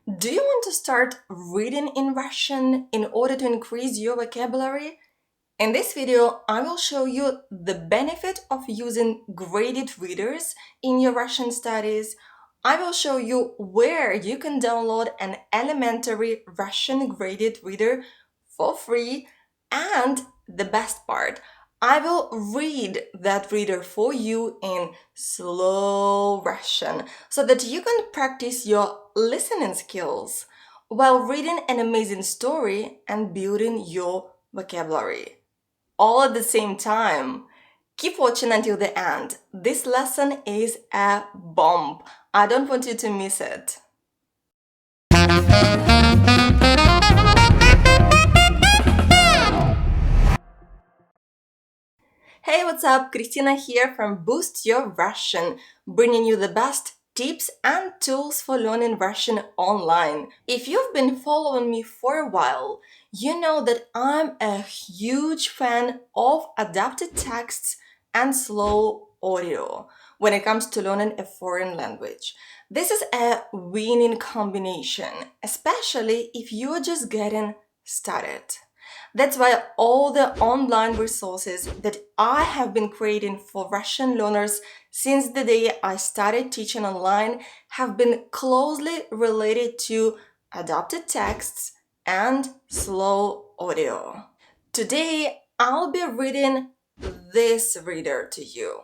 Do you want to start reading in Russian in order to increase your vocabulary? In this video, I will show you the benefit of using graded readers in your Russian studies. I will show you where you can download an elementary Russian graded reader for free. And the best part, I will read that reader for you in slow Russian so that you can practice your listening skills while reading an amazing story and building your vocabulary all at the same time. Keep watching until the end. This lesson is a bomb. I don't want you to miss it. Hey, what's up? Christina here from Boost Your Russian, bringing you the best tips and tools for learning Russian online. If you've been following me for a while, you know that I'm a huge fan of adapted texts and slow audio when it comes to learning a foreign language. This is a winning combination, especially if you're just getting started. That's why all the online resources that I have been creating for Russian learners since the day I started teaching online have been closely related to adapted texts and slow audio. Today, I'll be reading this reader to you.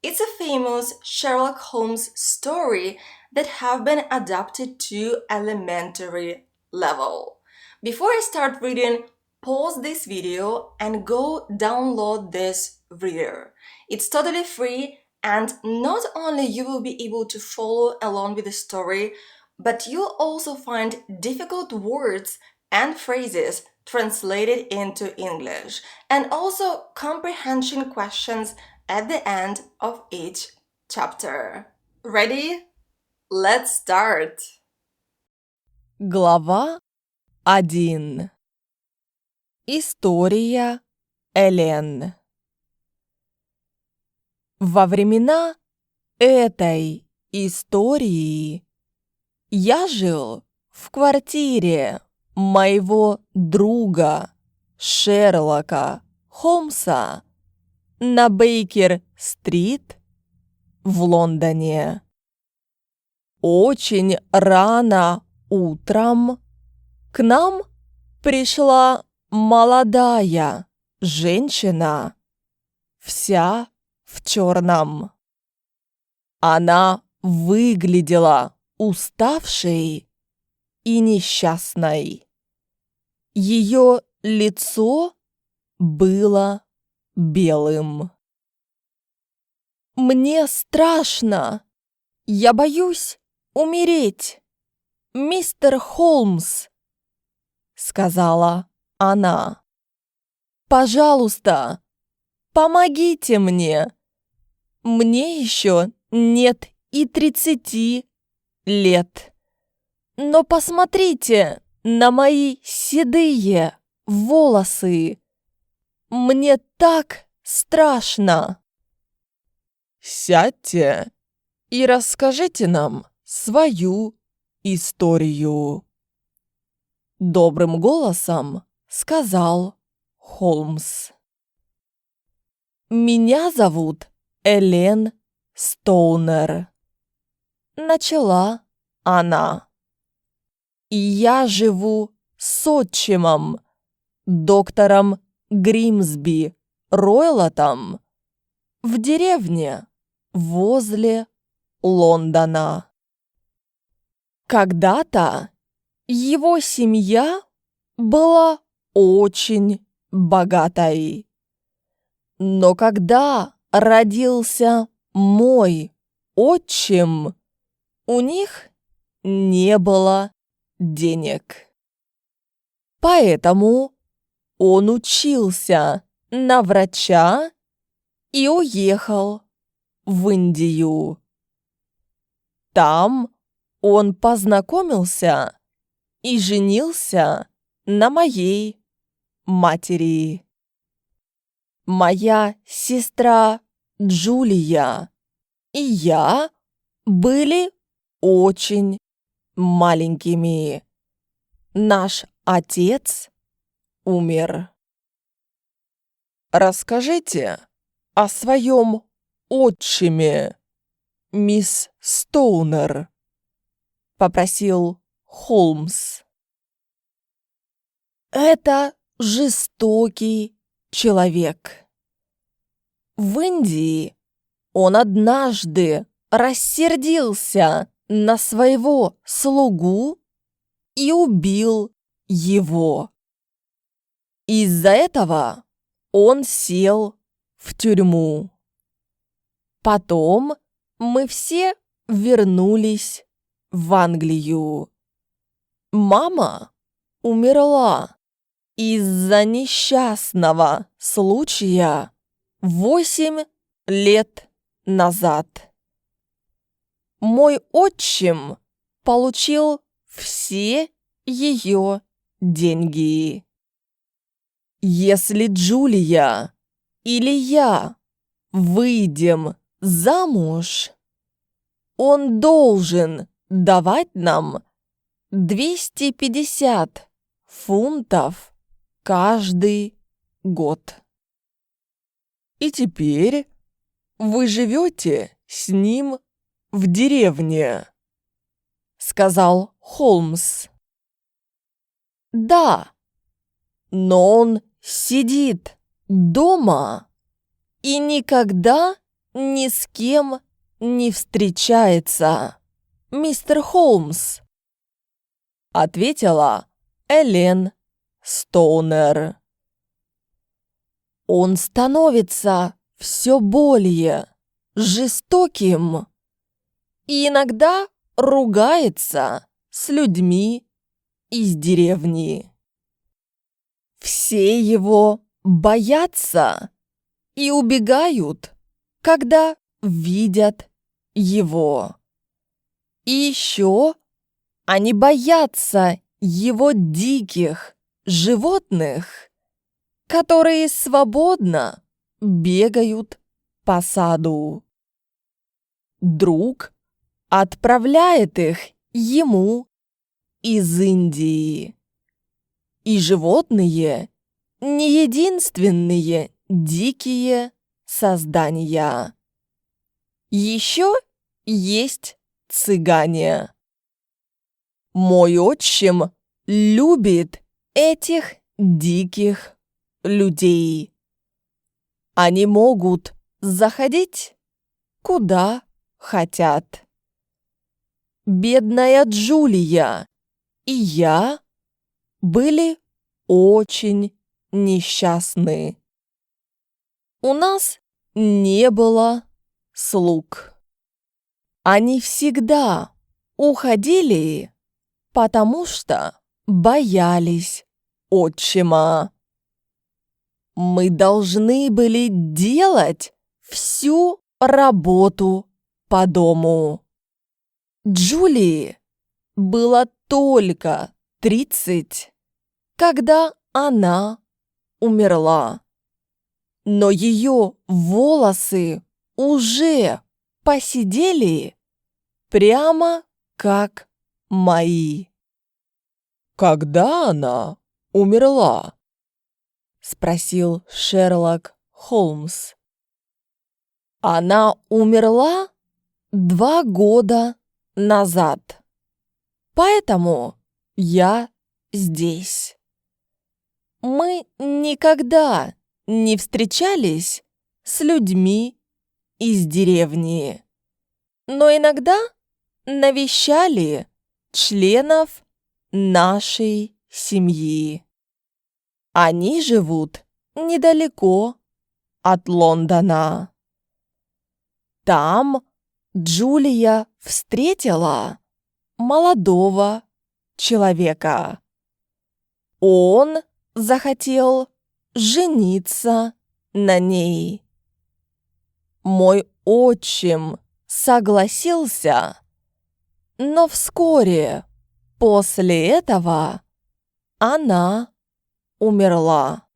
It's a famous Sherlock Holmes story that have been adapted to elementary level. Before I start reading, pause this video and go download this reader. It's totally free, and not only you will be able to follow along with the story, but you'll also find difficult words and phrases translated into English, and also comprehension questions at the end of each chapter. Ready? Let's start! Глава 1. История Элен. Во времена этой истории я жил в квартире моего друга Шерлока Холмса на Бейкер-стрит в Лондоне. Очень рано утром к нам пришла молодая женщина, вся в черном. Она выглядела уставшей и несчастной. Ее лицо было белым. «Мне страшно. Я боюсь умереть, мистер Холмс», — сказала она. «Пожалуйста, помогите мне. Мне еще нет и 30 лет. Но посмотрите на мои седые волосы. Мне так страшно». «Сядьте и расскажите нам свою историю», — добрым голосом сказал Холмс. «Меня зовут Элен Стоунер», — начала она. «И я живу с отчимом, доктором Гримсби Ройлотом, в деревне возле Лондона. Когда-то его семья была очень богатой. Но когда родился мой отчим, у них не было денег. Поэтому он учился на врача и уехал в Индию. Там он познакомился и женился на моей матери. Моя сестра Джулия и я были очень маленькими. Наш отец умер. Расскажите о своем отчиме, мисс Стоунер, попросил Холмс. Это жестокий человек. В Индии он однажды рассердился на своего слугу и убил его. Из-за этого он сел в тюрьму. Потом мы все вернулись в Англию. Мама умерла из-за несчастного случая 8 лет назад. Мой отчим получил все ее деньги. Если Джулия или я выйдем замуж, он должен давать нам 250 фунтов каждый год. И теперь вы живете с ним в деревне, сказал Холмс. Да, но он сидит дома и никогда ни с кем не встречается, мистер Холмс, ответила Элен Стоунер. Он становится все более жестоким и иногда ругается с людьми из деревни. Все его боятся и убегают, когда видят его. И еще они боятся его диких животных, которые свободно бегают по саду. Друг отправляет их ему из Индии. И животные не единственные дикие создания. Еще есть цыгане. Мой отчим любит этих диких людей. Они могут заходить куда хотят. Бедная Джулия и я были очень несчастны. У нас не было слуг. Они всегда уходили, потому что боялись отчима. Мы должны были делать всю работу по дому. Джулии было только 30, когда она умерла. Но ее волосы уже поседели прямо как мои. «Когда она умерла?» — спросил Шерлок Холмс. Она умерла 2 года назад. Поэтому я здесь. Мы никогда не встречались с людьми из деревни, но иногда навещали членов нашей семьи. Они живут недалеко от Лондона. Там Джулия встретила молодого человека. Он захотел жениться на ней. Мой отчим согласился, но вскоре после этого она умерла.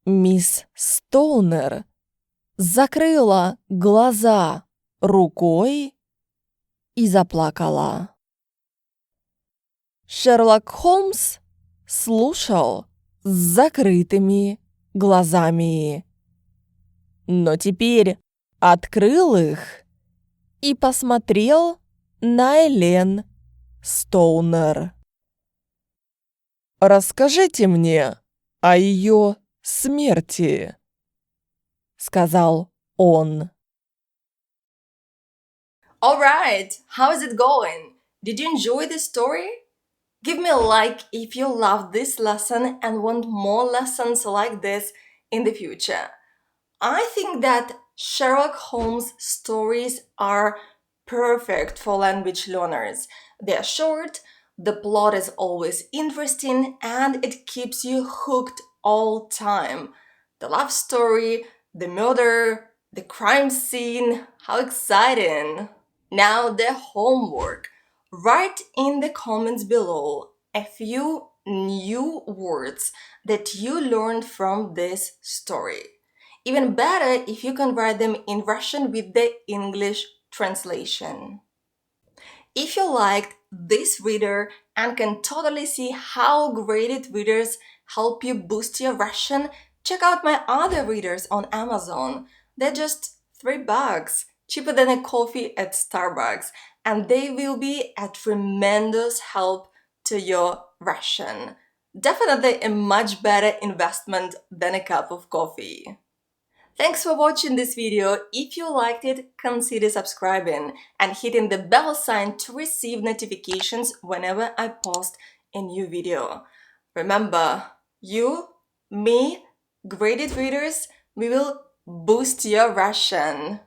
Мисс Стоунер закрыла глаза рукой и заплакала. Шерлок Холмс слушал с закрытыми глазами, но теперь открыл их и посмотрел на Элен Стоунер. «Расскажите мне о ее смерти», — сказал он. Alright, how is it going? Did you enjoy the story? Give me a like if you loved this lesson and want more lessons like this in the future. I think that Sherlock Holmes stories are perfect for language learners. They are short, the plot is always interesting, and it keeps you hooked all time. The love story, the murder, the crime scene, how exciting! Now the homework. Write in the comments below a few new words that you learned from this story. Even better if you can write them in Russian with the English translation. If you liked this reader and can totally see how graded readers help you boost your Russian, check out my other readers on Amazon. They're just $3, cheaper than a coffee at Starbucks, and they will be a tremendous help to your Russian. Definitely a much better investment than a cup of coffee. Thanks for watching this video. If you liked it, consider subscribing and hitting the bell sign to receive notifications whenever I post a new video. Remember, you, me, graded readers, we will boost your Russian.